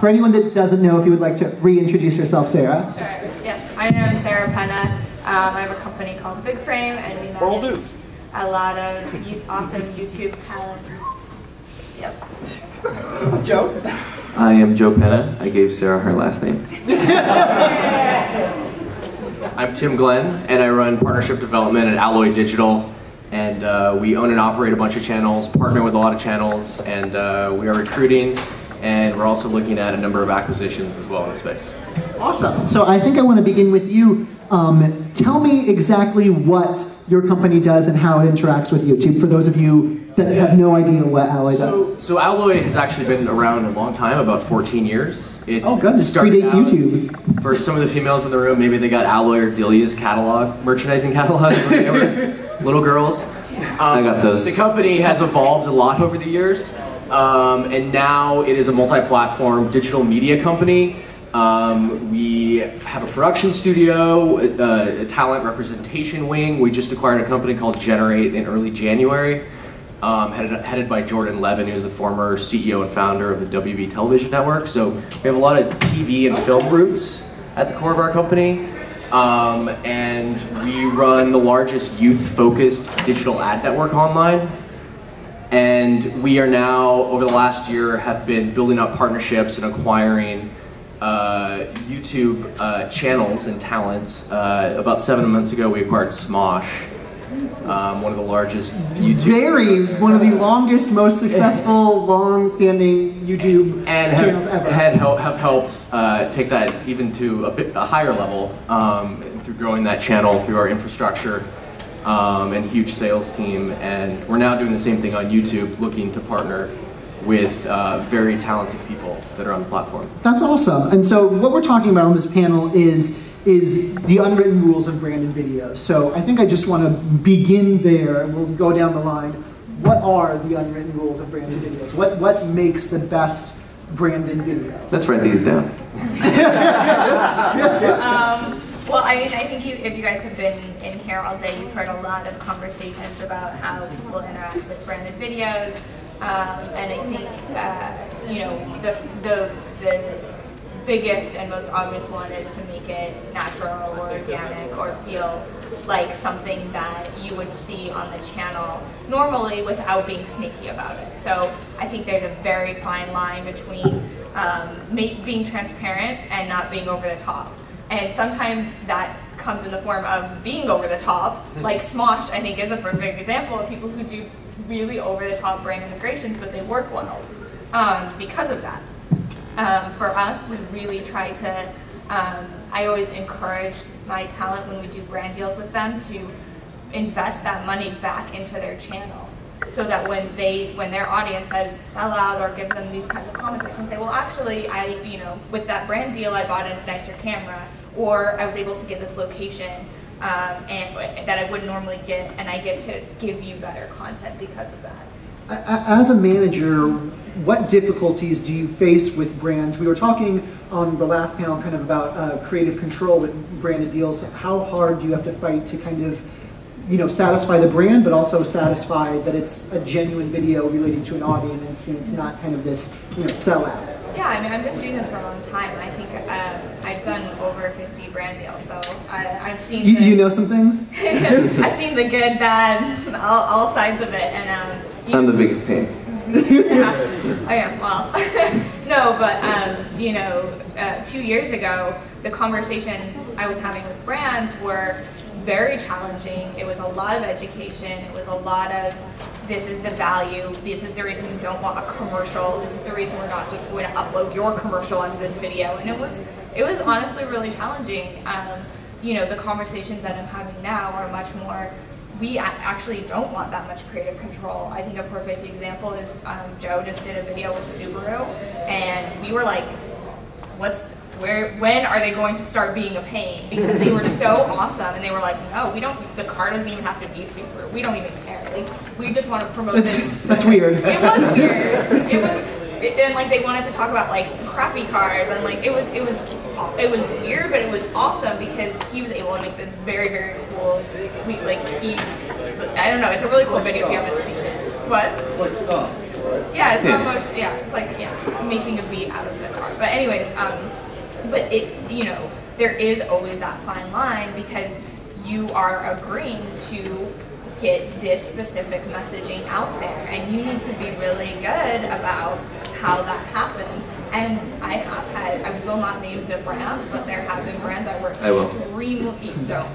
For anyone that doesn't know, if you would like to reintroduce yourself, Sarah. Sure. Yes, I am Sarah Penna. I have a company called Big Frame, and we manage a lot of awesome YouTube talent. Yep. Joe? I am Joe Penna. I gave Sarah her last name. I'm Tim Glenn, and I run partnership development at Alloy Digital. And we own and operate a bunch of channels, partner with a lot of channels, and we are recruiting, and we're also looking at a number of acquisitions as well in the space. Awesome. So I think I want to begin with you. Tell me exactly what your company does and how it interacts with YouTube, for those of you that have no idea what Alloy does. So Alloy has actually been around a long time, about 14 years. Oh goodness, predates YouTube. For some of the females in the room, maybe they got Alloy or Delia's catalog, merchandising catalogs when they were little girls. I got those. The company has evolved a lot over the years, and now it is a multi-platform digital media company. We have a production studio, a talent representation wing. We just acquired a company called Generate in early January, headed by Jordan Levin, who's the former CEO and founder of the WB Television Network. So we have a lot of TV and film roots at the core of our company. And we run the largest youth-focused digital ad network online. And we are now, over the last year, have been building up partnerships and acquiring YouTube channels and talent. About 7 months ago, we acquired Smosh, one of the largest YouTube... one of the longest, most successful, long-standing YouTube channels ever. And have helped take that even to a higher level through growing that channel, through our infrastructure and huge sales team. And we're now doing the same thing on YouTube, looking to partner with very talented people that are on the platform. That's awesome. And so what we're talking about on this panel is the unwritten rules of branded videos. So I think I just want to begin there, and we'll go down the line. What are the unwritten rules of branded videos? What makes the best branded video? Let's write these down. Well, I mean, I think if you guys have been in here all day, you've heard a lot of conversations about how people interact with branded videos. And I think, you know, the biggest and most obvious one is to make it natural or organic or feel like something that you would see on the channel normally without being sneaky about it. So I think there's a very fine line between being transparent and not being over the top. And sometimes that comes in the form of being over the top, like Smosh, I think, is a perfect example of people who do really over-the-top brand integrations, but they work well because of that. For us, we really try to, I always encourage my talent when we do brand deals with them to invest that money back into their channel, so that when their audience says sell out or gives them these kinds of comments, they can say, well, actually, with that brand deal, I bought a nicer camera, or I was able to get this location and that I wouldn't normally get, and I get to give you better content because of that. As a manager, what difficulties do you face with brands? We were talking on the last panel kind of about creative control with branded deals. How hard do you have to fight to kind of, you know, satisfy the brand, but also satisfy that it's a genuine video relating to an audience and it's not kind of this, you know, sellout? Yeah, I mean, I've been doing this for a long time. I think I've done over 50 brand deals, so I've seen. You know some things? I've seen the good, bad, all sides of it, and I'm the biggest pain. Yeah, I am. Well, no, but you know, 2 years ago, the conversations I was having with brands were very challenging. It was a lot of education. It was a lot of, this is the value, this is the reason you don't want a commercial, this is the reason we're not just going to upload your commercial onto this video. And it was honestly really challenging. You know, the conversations that I'm having now are much more, we actually don't want that much creative control. I think a perfect example is Joe just did a video with Subaru, and we were like, when are they going to start being a pain? Because they were so awesome, and they were like, no, the car doesn't even have to be Subaru. We don't even care. Like, we just want to promote this. That's weird. It was weird. And like they wanted to talk about like crappy cars, and like it was weird, but it was awesome because he was able to make this very, very cool. I don't know. It's a really cool video if you haven't seen it. What? It's like stuff. Yeah, it's not much. Yeah, it's like making a beat out of the car. But anyways, but there is always that fine line because you are agreeing to get this specific messaging out there, and you need to be really good about how that happens. And I will not name the brands, but there have been brands I work extremely, don't.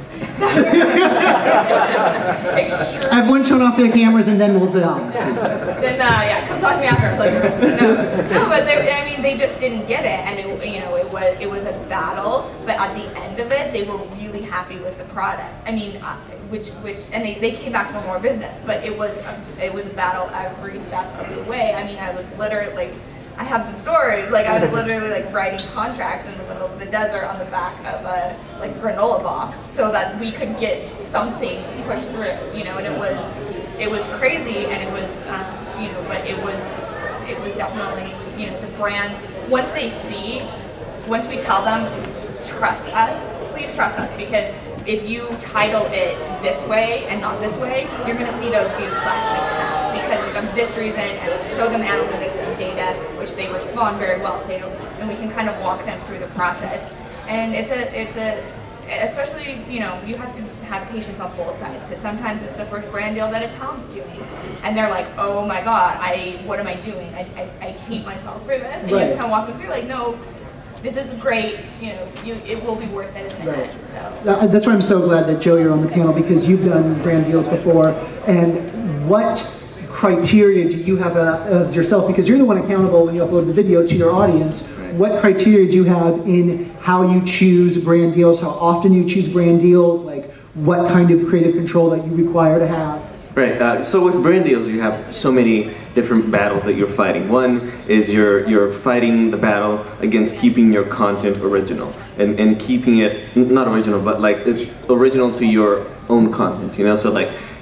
Everyone turn off their cameras and then we'll do Then, yeah, come talk to me after. No, but they just didn't get it, and it was a battle. But at the end of it, they were really happy with the product. I mean, and they came back for more business. But it was a battle every step of the way. I mean, I was literally I have some stories. I was literally writing contracts in the middle of the desert on the back of a granola box so that we could get something pushed through. And it was crazy, and it was but it was definitely the brands once we tell them trust us, please trust us, because if you title it this way and not this way, you're going to see those views slash in half because of this reason, and show them analytics and data, which they respond very well to, and we can kind of walk them through the process. And it's especially, you have to have patience on both sides, because sometimes it's the first brand deal that a talent's doing, and they're like, oh my god, what am I doing? I hate myself for this, and you have to kind of walk them through, no, this is great, it will be worth it in the end. So. That's why I'm so glad that, Joe, you're on the panel, because you've done brand deals before. And what criteria do you have as yourself, because you're the one accountable when you upload the video to your audience, what criteria do you have in how you choose brand deals, how often you choose brand deals, what kind of creative control that you require to have? Right, so with brand deals you have so many different battles that you're fighting. One is you're fighting the battle against keeping your content original and keeping it, not original, but original to your own content, so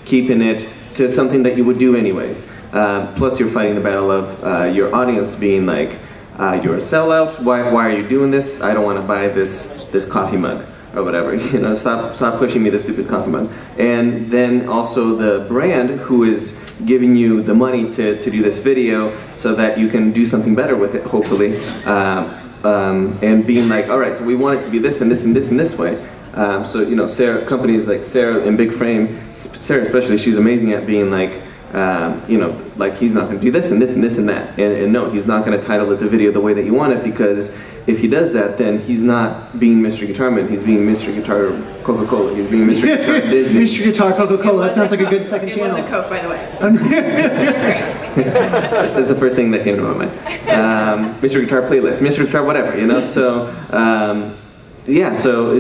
keeping it to something that you would do anyways. Plus you're fighting the battle of your audience being you're a sellout, why are you doing this? I don't want to buy this coffee mug. Or whatever, stop pushing me the stupid coffee mug. And then also the brand who is giving you the money to do this video so that you can do something better with it, hopefully. And being all right, so we want it to be this and this and this and this way. So, Sarah, companies like Sarah and Big Frame, Sarah especially, she's amazing at being he's not going to do this and this and this and that. And no, he's not going to title it the video the way that you want it, because if he does that, then he's not being Mr. Guitarman, he's being Mr. Guitar Coca-Cola, he's being Mr. Guitar Disney. Mr. Guitar Coca-Cola, that sounds like a good second channel. It was a Coke, by the way. That's the first thing that came to my mind. Mr. Guitar Playlist, Mr. Guitar whatever, so, yeah, so,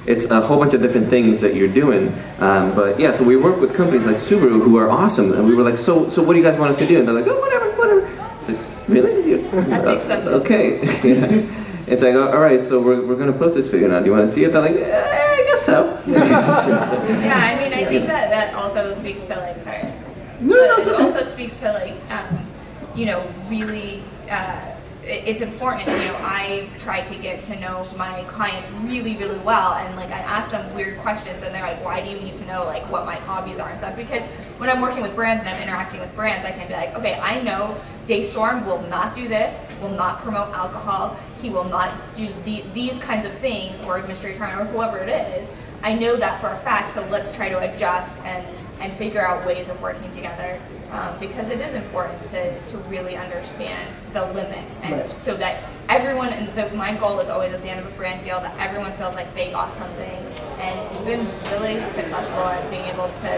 it's a whole bunch of different things that you're doing, but yeah, so we work with companies like Subaru who are awesome, and we were so what do you guys want us to do? And they're like, oh, whatever. It's really? That's acceptable. Okay. Yeah. It's all right, so we're going to post this video now. Do you want to see it? They're like, I guess so. Yeah, I think that also speaks to sorry. No, it also speaks to really. It's important, I try to get to know my clients really, really well, and I ask them weird questions, and they're like, why do you need to know what my hobbies are and stuff? Because when I'm working with brands and I'm interacting with brands, I can be like, okay, I know Daystorm will not do this, will not promote alcohol, he will not do these kinds of things, or Mystery Turner, or whoever it is. I know that for a fact, so let's try to adjust and figure out ways of working together. Because it is important to really understand the limits, and so that everyone, and my goal is always at the end of a brand deal that everyone feels like they got something, and we've been really successful at being able to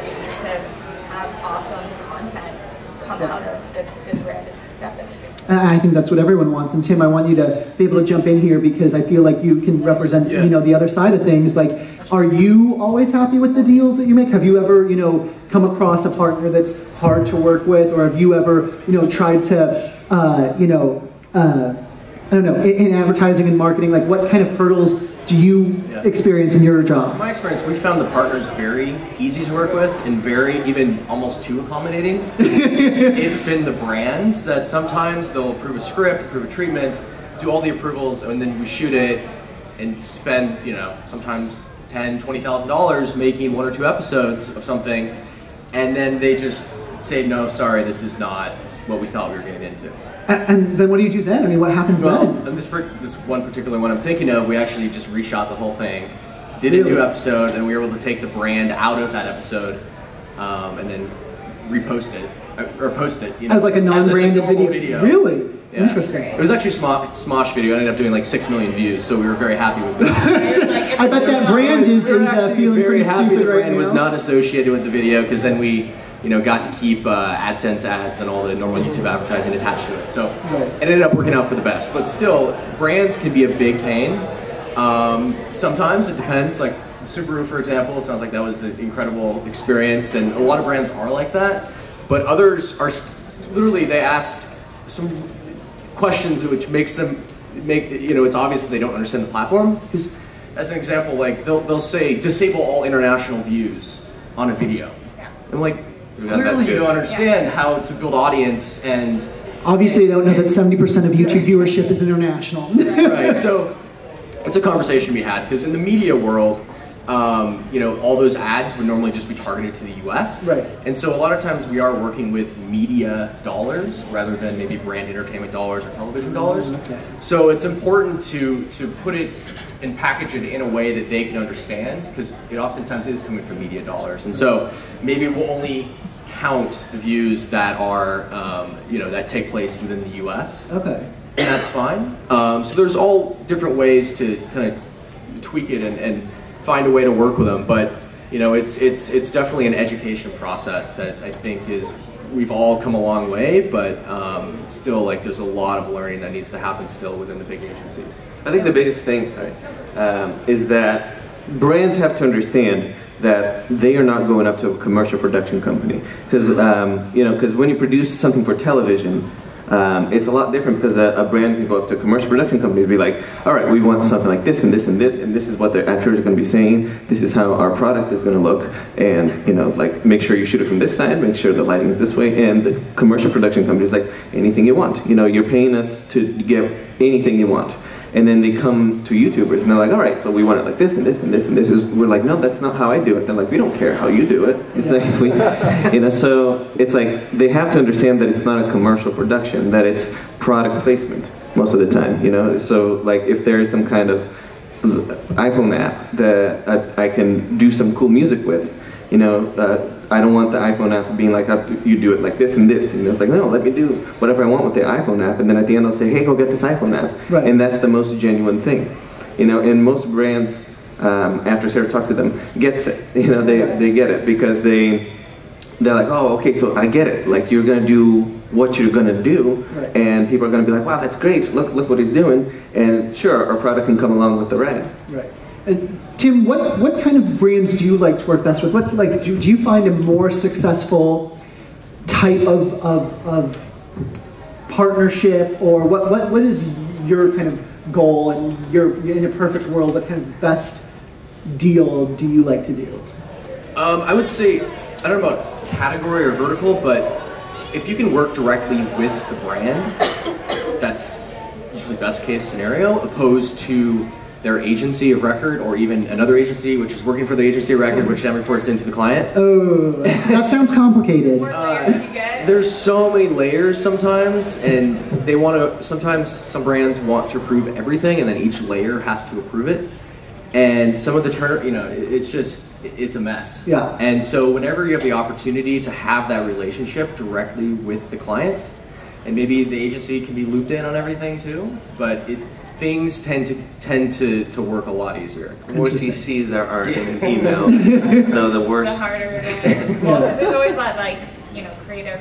have awesome content come out of the branded stuff that we do. I think that's what everyone wants, and Tim, I want you to be able to jump in here, because I feel like you can represent the other side of things. Are you always happy with the deals that you make? Have you ever come across a partner that's hard to work with, or have you ever tried to I don't know, in advertising and marketing, what kind of hurdles do you experience in your job? From my experience, we found the partners very easy to work with, and even almost too accommodating. It's been the brands that sometimes they'll approve a script, approve a treatment, do all the approvals, and then we shoot it and spend sometimes $10,000, $20,000 making 1 or 2 episodes of something, and then they just say, no, sorry, this is not what we thought we were getting into. And then what do you do then? I mean, what happens then? And this one particular one I'm thinking of, we actually just reshot the whole thing, did a new episode, and we were able to take the brand out of that episode, and then repost it, or post it. You know, as like a non-branded video. Really? Yeah. Interesting. It was actually a Smosh video. It ended up doing like 6 million views, so we were very happy with it. I bet that brand is feeling very pretty happy stupid the right brand now. was not associated with the video, because then we, you know, got to keep AdSense ads and all the normal YouTube advertising attached to it. So it ended up working out for the best. But still, brands can be a big pain. Sometimes it depends. Like Subaru, for example, it sounds like that was an incredible experience, and a lot of brands are like that. But others are literally, they ask some questions which makes them you know, it's obvious that they don't understand the platform. Because as an example, like they'll say disable all international views on a video. I'm like, clearly you don't understand how to build audience, and obviously they don't know that 70% of YouTube viewership is international. right. So it's a conversation we had, because in the media world, you know, all those ads would normally just be targeted to the US. Right. And so a lot of times we are working with media dollars rather than maybe brand entertainment dollars or television dollars. Okay. So it's important to put it and package it in a way that they can understand, because it oftentimes is coming from media dollars. And so maybe we'll only count the views that are, you know, that take place within the US. Okay. And that's fine. So there's all different ways to kind of tweak it and find a way to work with them, but you know, it's definitely an education process that I think we've all come a long way, but still, like, there's a lot of learning that needs to happen still within the big agencies. I think the biggest thing, is that brands have to understand that they are not going up to a commercial production company, because you know, because when you produce something for television, it's a lot different, because a brand can go up to a commercial production company and be like, all right, we want something like this and this and this, and this is what the actors are going to be saying, this is how our product is going to look, and you know, like, make sure you shoot it from this side, make sure the lighting is this way. And the commercial production company is like, anything you want, you know, you're paying us to get anything you want. And then they come to YouTubers and they're like, all right, so we want it like this and this and this and this. We're like, no, that's not how I do it. They're like, we don't care how you do it. It's like, you know, so it's like they have to understand that it's not a commercial production, that it's product placement most of the time, you know. So like, if there is some kind of iPhone app that I can do some cool music with, you know, I don't want the iPhone app being like, you do it like this and this. And it's like, no, let me do whatever I want with the iPhone app. And then at the end I'll say, hey, go get this iPhone app. Right. And that's the most genuine thing. You know, and most brands, after Sarah talks to them, gets it. You know, they get it, because they're like, oh, okay, so I get it. Like, you're gonna do what you're gonna do, right. And people are gonna be like, wow, that's great. Look what he's doing. And sure, our product can come along with the rest. Right. And Tim, what kind of brands do you like to work best with? What, like, do you find a more successful type of partnership, or what is your kind of goal, and you're in a perfect world, what kind of best deal do you like to do? I would say, I don't know about category or vertical, but if you can work directly with the brand, that's usually best case scenario, opposed to their agency of record, or even another agency which is working for the agency of record, which then reports into the client. Oh, that sounds complicated. There's so many layers sometimes, and they want to, sometimes some brands want to approve everything, and then each layer has to approve it. And some of the you know, it's a mess. Yeah. And so whenever you have the opportunity to have that relationship directly with the client, and maybe the agency can be looped in on everything too, but things tend to work a lot easier. The more CCs there are in an email, the worse. The harder it is. Well, there's always that, like, you know, creative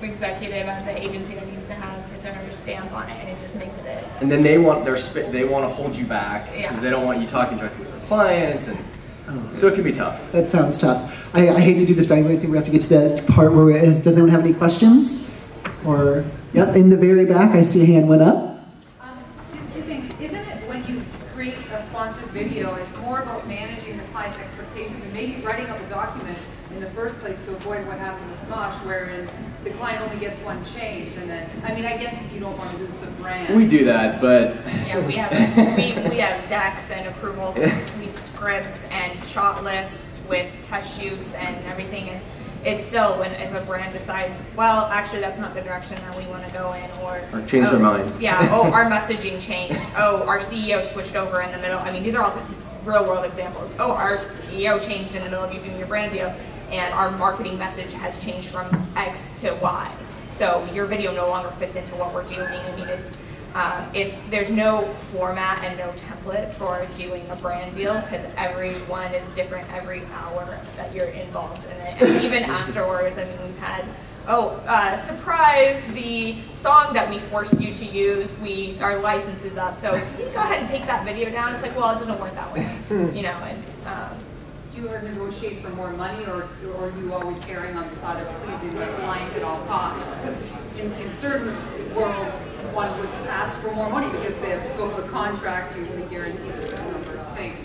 executive at the agency that needs to have their stamp on it, and it just makes it. And then they want to hold you back, because they don't want you talking directly with the client, and so it can be tough. That sounds tough. I hate to do this, but I think we have to get to that part where does anyone have any questions? Or, yeah, in the very back, I see a hand went up. Two things. Isn't it when you create a sponsored video, it's more about managing the client's expectations and maybe writing up a document in the first place to avoid what happened with Smosh, wherein the client only gets one change, and then, I mean, I guess if you don't want to lose the brand. We do that, but yeah, we have decks and approvals, and scripts and shot lists with test shoots and everything, and it's still when if a brand decides, well, actually that's not the direction that we want to go in, or change their mind. Yeah, our messaging changed. Our CEO switched over in the middle. I mean, these are all real world examples. Our CEO changed in the middle of you doing your brand deal, and our marketing message has changed from X to Y. So your video no longer fits into what we're doing. I mean, there's no format and no template for doing a brand deal, because everyone is different every hour that you're involved in it. And even afterwards, I mean, we've had, surprise, the song that we forced you to use, our license is up, so can you go ahead and take that video down? It's like, well, it doesn't work that way, you know. And do you ever negotiate for more money, or are you always erring on the side of pleasing the client at all costs? Because in certain worlds, one would ask for more money because the scope of the contract usually guarantees a certain number of things.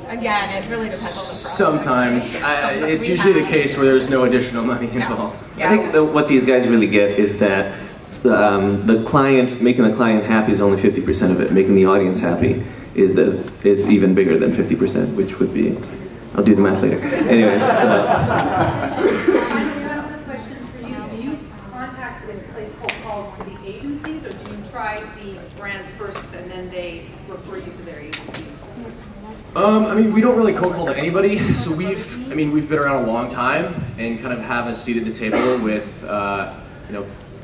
Again, it really depends on the product. Sometimes. It's usually the case where there's no additional money involved. Yeah. I think what these guys really get is that the client, making the client happy is only 50% of it. Making the audience happy is even bigger than 50%, which would be, I'll do the math later. Anyways. Do you contact and place cold calls to the agencies, or do you try the brands first and then they refer you to their agencies? I mean, we don't really cold call to anybody. So we've been around a long time and kind of have a seat at the table with,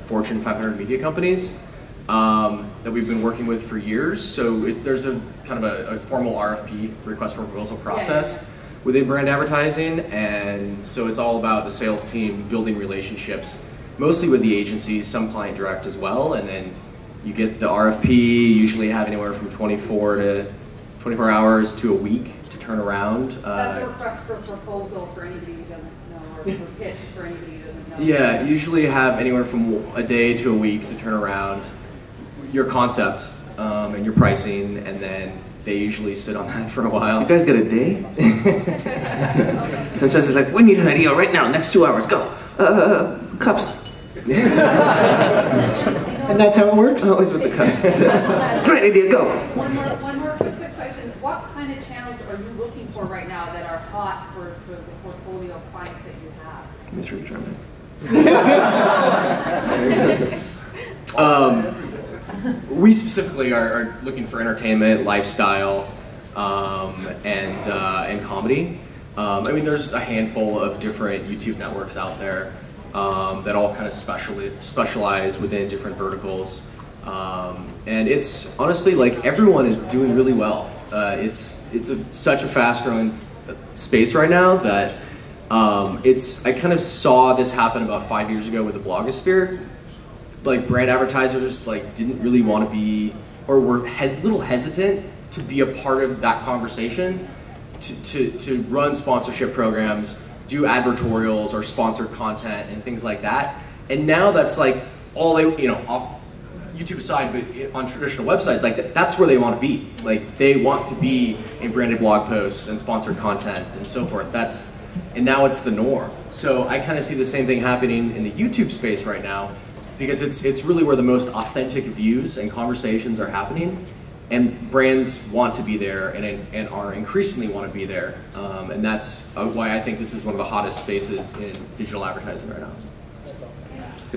Fortune 500 media companies that we've been working with for years. So there's a kind of a formal RFP, request for proposal process within brand advertising, and so it's all about the sales team building relationships, mostly with the agencies, some client direct as well, and then you get the RFP. You usually have anywhere from 24 hours to a week to turn around. That's a request for proposal for anybody who doesn't know, or for pitch for anybody who doesn't know. Yeah, you usually have anywhere from a day to a week to turn around your concept and your pricing, and then they usually sit on that for a while. You guys got a day? Sometimes it's like, we need an idea right now, next 2 hours, go. Cups. And that's how it works? Always with the cups. Great idea, go. One more quick question. What kind of channels are you looking for right now that are hot for the portfolio of clients that you have? Mr. German. We specifically are looking for entertainment, lifestyle, and comedy. I mean, there's a handful of different YouTube networks out there that all kind of specialize within different verticals. And it's honestly like everyone is doing really well. It's such a fast-growing space right now that I kind of saw this happen about 5 years ago with the blogosphere. Like brand advertisers didn't really want to be, or were a little hesitant to be a part of that conversation, to run sponsorship programs, do advertorials or sponsored content and things like that. And now that's like all they, off YouTube aside, but on traditional websites, that's where they want to be. Like they want to be in branded blog posts and sponsored content and so forth. And now it's the norm. So I kind of see the same thing happening in the YouTube space right now, because it's really where the most authentic views and conversations are happening, and brands want to be there and are increasingly want to be there, and that's why I think this is one of the hottest spaces in digital advertising right now.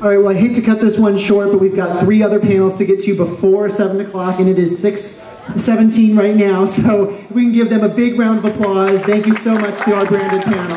All right, well, I hate to cut this one short, but we've got 3 other panels to get to before 7 o'clock, and it is 6:17 right now, so if we can give them a big round of applause. Thank you so much to our branded panel.